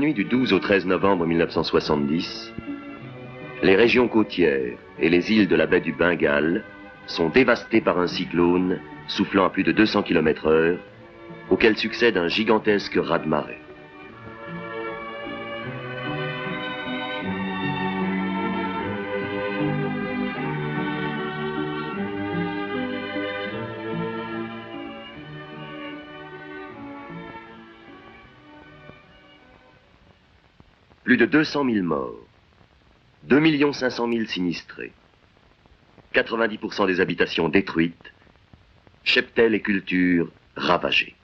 nuit du 12 au 13 novembre 1970, les régions côtières et les îles de la baie du Bengale sont dévastées par un cyclone soufflant à plus de 200 km/h, auquel succède un gigantesque raz-de-marée. Plus de 200 000 morts, 2 500 000 sinistrés, 90% des habitations détruites, cheptels et cultures ravagés.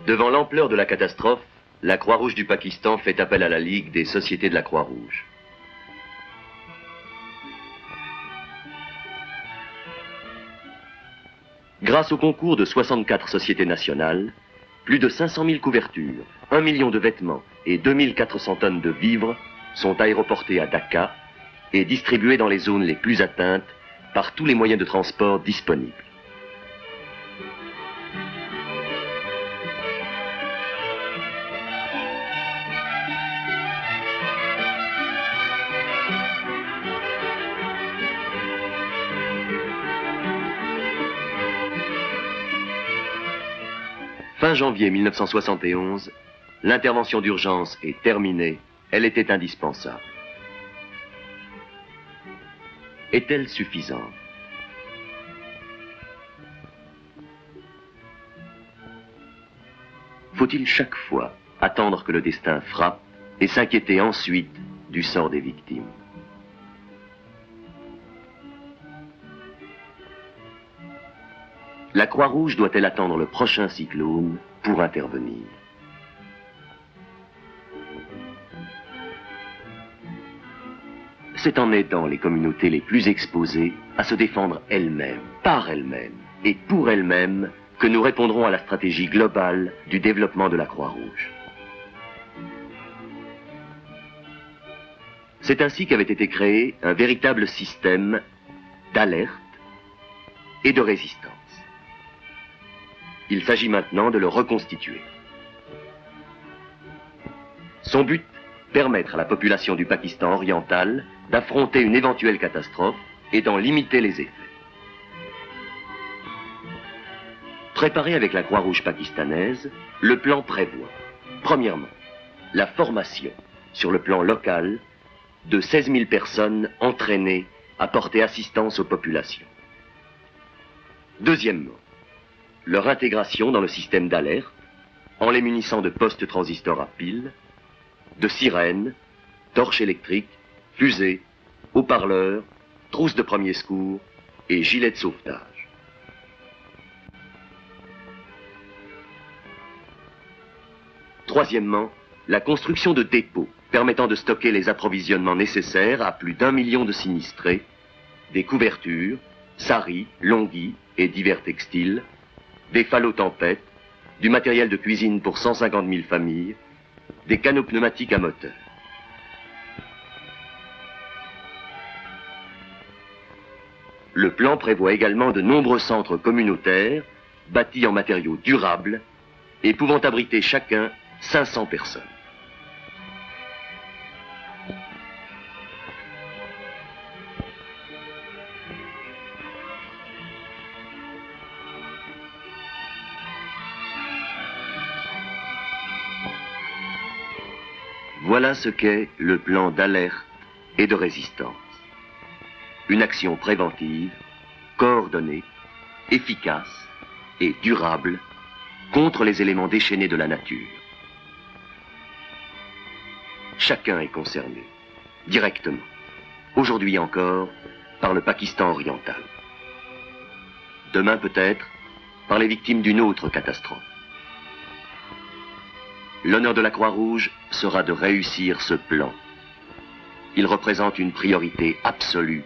Devant l'ampleur de la catastrophe, la Croix-Rouge du Pakistan fait appel à la Ligue des sociétés de la Croix-Rouge. Grâce au concours de 64 sociétés nationales, plus de 500 000 couvertures, 1 million de vêtements et 2400 tonnes de vivres sont aéroportés à Dacca et distribués dans les zones les plus atteintes par tous les moyens de transport disponibles. Fin janvier 1971, l'intervention d'urgence est terminée, elle était indispensable. Est-elle suffisante? Faut-il chaque fois attendre que le destin frappe et s'inquiéter ensuite du sort des victimes? La Croix-Rouge doit-elle attendre le prochain cyclone pour intervenir? C'est en aidant les communautés les plus exposées à se défendre elles-mêmes, par elles-mêmes et pour elles-mêmes que nous répondrons à la stratégie globale du développement de la Croix-Rouge. C'est ainsi qu'avait été créé un véritable système d'alerte et de résistance. Il s'agit maintenant de le reconstituer. Son but, permettre à la population du Pakistan oriental d'affronter une éventuelle catastrophe et d'en limiter les effets. Préparé avec la Croix-Rouge pakistanaise, le plan prévoit, premièrement, la formation sur le plan local de 16 000 personnes entraînées à porter assistance aux populations. Deuxièmement, leur intégration dans le système d'alerte en les munissant de postes transistors à piles, de sirènes, torches électriques, fusées, haut-parleurs, trousses de premier secours et gilets de sauvetage. Troisièmement, la construction de dépôts permettant de stocker les approvisionnements nécessaires à plus d'1 million de sinistrés, des couvertures, saris, longuis et divers textiles, des falots tempêtes, du matériel de cuisine pour 150 000 familles, des canots pneumatiques à moteur. Le plan prévoit également de nombreux centres communautaires bâtis en matériaux durables et pouvant abriter chacun 500 personnes. Voilà ce qu'est le plan d'alerte et de résistance. Une action préventive, coordonnée, efficace et durable contre les éléments déchaînés de la nature. Chacun est concerné, directement, aujourd'hui encore, par le Pakistan oriental. Demain peut-être, par les victimes d'une autre catastrophe. L'honneur de la Croix-Rouge sera de réussir ce plan. il représente une priorité absolue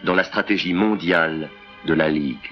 dans la stratégie mondiale de la Ligue.